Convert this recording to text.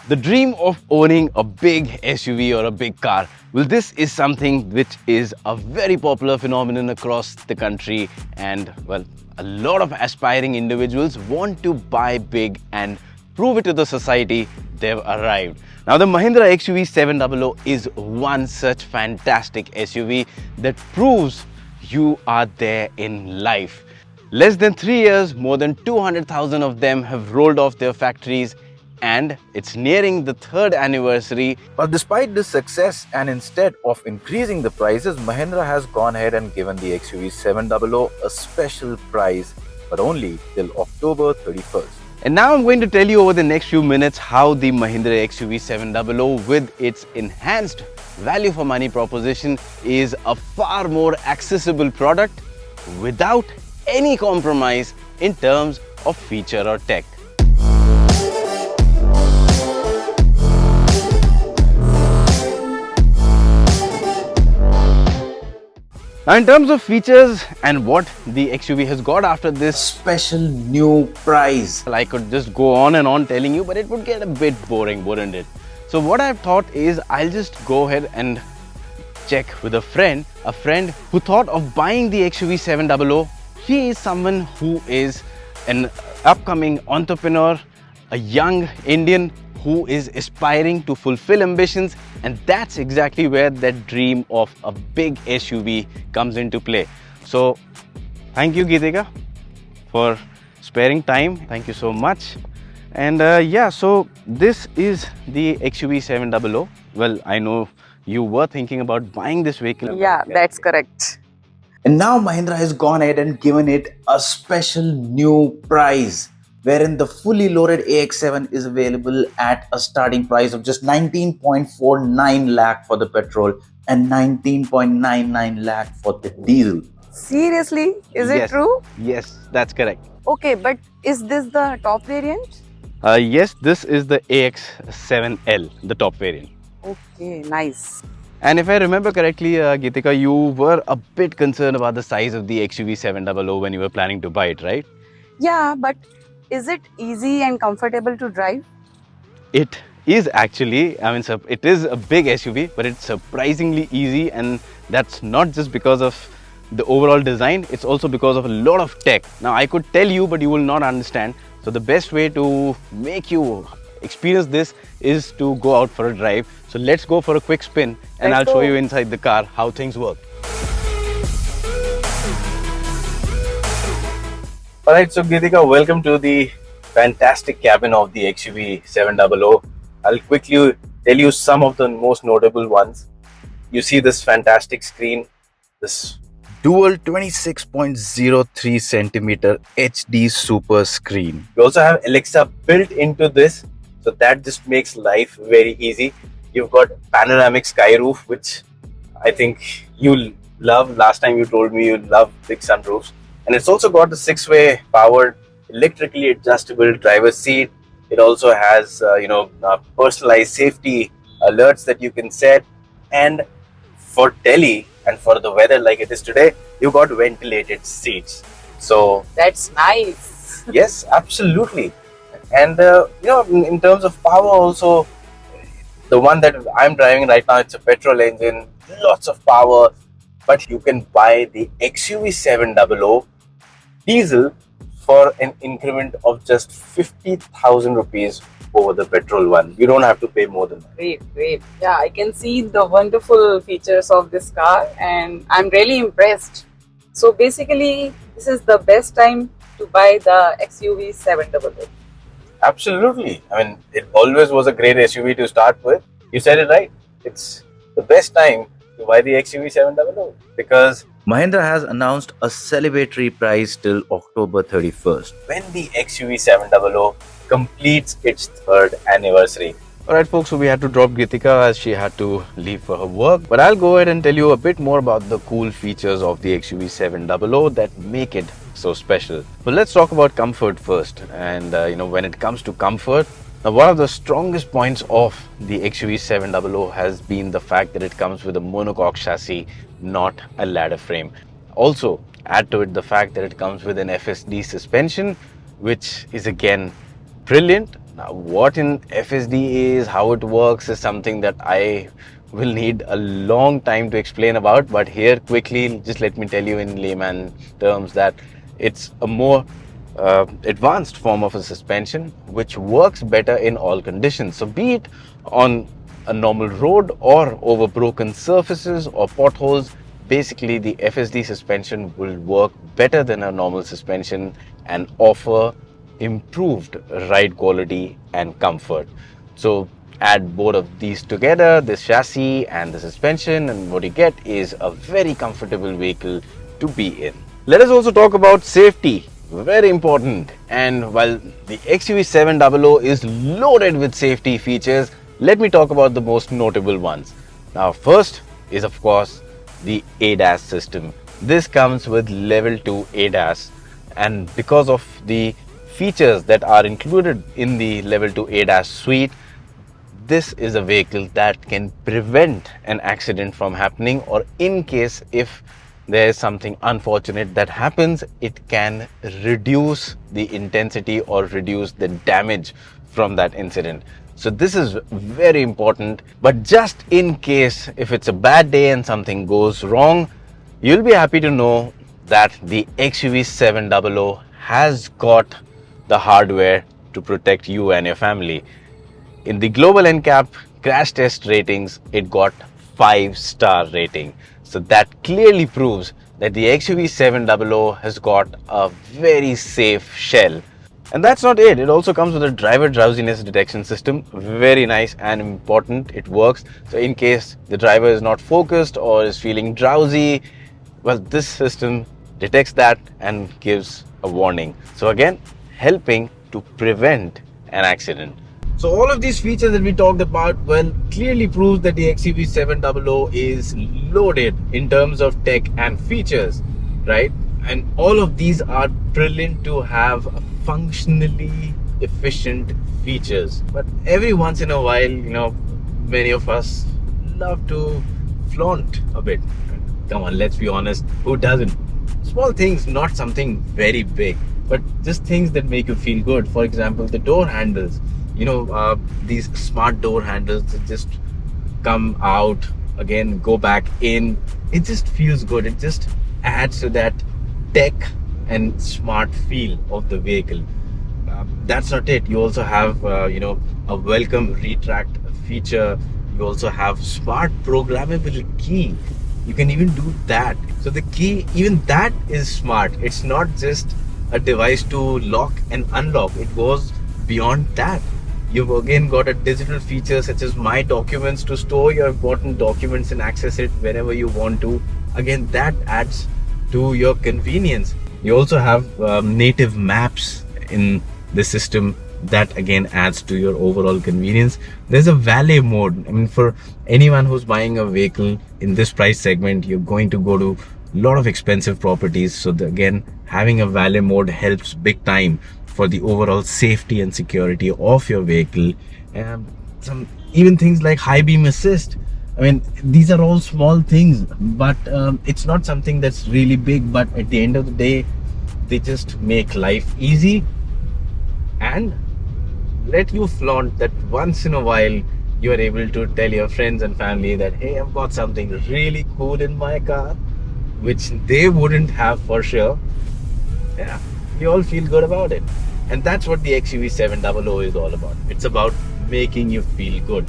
The dream of owning a big SUV or a big car. Well, this is something which is a very popular phenomenon across the country, and well, a lot of aspiring individuals want to buy big and prove it to the society they've arrived. Now, the Mahindra XUV700 is one such fantastic SUV that proves you are there in life. Less than 3 years, more than 200,000 of them have rolled off their factories, and it's nearing the 3rd anniversary. But despite this success, and instead of increasing the prices, Mahindra has gone ahead and given the XUV700 a special price, but only till October 31st. And now I'm going to tell you over the next few minutes how the Mahindra XUV700 with its enhanced value for money proposition is a far more accessible product without any compromise in terms of feature or tech. Now, in terms of features and what the XUV has got after this Special new price. I could just go on and on telling you, but it would get a bit boring, wouldn't it? So what I've thought is I'll just go ahead and check with a friend who thought of buying the XUV700. He is someone who is an upcoming entrepreneur, a young Indian who is aspiring to fulfill ambitions, and that's exactly where that dream of a big SUV comes into play. So thank you, Geetika, for sparing time. Thank you so much. And yeah, so this is the XUV700. Well, I know you were thinking about buying this vehicle. Yeah, that's correct. And now Mahindra has gone ahead and given it a special new price, wherein the fully loaded AX7 is available at a starting price of just 19.49 lakh for the petrol and 19.99 lakh for the diesel. Seriously? Is it Yes. true? Yes, that's correct. Okay, but is this the top variant? Yes, this is the AX7L, the top variant. Okay, nice. And if I remember correctly, Geetika, you were a bit concerned about the size of the XUV700 when you were planning to buy it, right? Yeah, but is it easy and comfortable to drive? It is actually, I mean, it is a big SUV, but it's surprisingly easy, and that's not just because of the overall design, it's also because of a lot of tech. Now, I could tell you, but you will not understand. So the best way to make you experience this is to go out for a drive. So let's go for a quick spin, and Let's I'll show go. you inside the car how things work. Alright, so Geetika, welcome to the fantastic cabin of the XUV700. I'll quickly tell you some of the most notable ones. You see this fantastic screen, this dual 26.03 centimeter HD super screen. We also have Alexa built into this, so that just makes life very easy. You've got panoramic sky roof, which I think you'll love. Last time you told me you love big sunroofs. And it's also got the 6-way powered, electrically adjustable driver's seat. It also has, personalized safety alerts that you can set. And for Delhi and for the weather like it is today, you got ventilated seats. So That's nice. yes, absolutely. And in terms of power also, the one that I'm driving right now, it's a petrol engine, lots of power. But you can buy the XUV700 diesel for an increment of just 50,000 rupees over the petrol one. You don't have to pay more than that. Great. Yeah, I can see the wonderful features of this car and I'm really impressed. So basically, this is the best time to buy the XUV700. Absolutely. I mean, it always was a great SUV to start with. You said it right. It's the best time to buy the XUV700 because Mahindra has announced a celebratory price till October 31st. when the XUV700 completes its 3rd anniversary. Alright folks, so we had to drop Geetika as she had to leave for her work. But I'll go ahead and tell you a bit more about the cool features of the XUV700 that make it so special. But let's talk about comfort first. And when it comes to comfort, Now, one of the strongest points of the XUV700 has been the fact that it comes with a monocoque chassis, not a ladder frame. Also, add to it the fact that it comes with an FSD suspension, which is again brilliant. Now, what in FSD is, how it works, is something that I will need a long time to explain about, but here quickly just let me tell you in layman terms that it's a more advanced form of a suspension which works better in all conditions. So be it on a normal road or over broken surfaces or potholes, basically the FSD suspension will work better than a normal suspension and offer improved ride quality and comfort. So add both of these together, this chassis and the suspension, and what you get is a very comfortable vehicle to be in. Let us also talk about safety. Very important. And while the XUV700 is loaded with safety features, let me talk about the most notable ones. Now, first is of course the ADAS system. This comes with level 2 ADAS, and because of the features that are included in the level 2 ADAS suite, this is a vehicle that can prevent an accident from happening, or in case if there is something unfortunate that happens, it can reduce the intensity or reduce the damage from that incident. So this is very important. But just in case if it's a bad day and something goes wrong, you'll be happy to know that the XUV700 has got the hardware to protect you and your family. In the global NCAP crash test ratings, it got 5-star rating. So that clearly proves that the XUV700 has got a very safe shell. And that's not it. It also comes with a driver drowsiness detection system. Very nice and important. It works. So in case the driver is not focused or is feeling drowsy, well, this system detects that and gives a warning. So again, helping to prevent an accident. So all of these features that we talked about, well, clearly proves that the XUV700 is loaded in terms of tech and features, right? And all of these are brilliant to have functionally efficient features. But every once in a while, many of us love to flaunt a bit. Come on, let's be honest, who doesn't? Small things, not something very big, but just things that make you feel good. For example, the door handles. These smart door handles that just come out, again go back in. It just feels good. It just adds to that tech and smart feel of the vehicle. That's not it. You also have a welcome retract feature. You also have smart programmable key. You can even do that. So the key, even that is smart. It's not just a device to lock and unlock. It goes beyond that. You've again got a digital feature such as My Documents to store your important documents and access it whenever you want to. Again, that adds to your convenience. You also have native maps in the system. That again adds to your overall convenience. There's a valet mode. I mean, for anyone who's buying a vehicle in this price segment, you're going to go to a lot of expensive properties. So again, having a valet mode helps big time for the overall safety and security of your vehicle. Some even things like high beam assist. I mean, these are all small things, but it's not something that's really big, but at the end of the day, they just make life easy and let you flaunt that once in a while you are able to tell your friends and family that, hey, I've got something really cool in my car, which they wouldn't have for sure. Yeah, you all feel good about it. And that's what the XUV700 is all about. It's about making you feel good.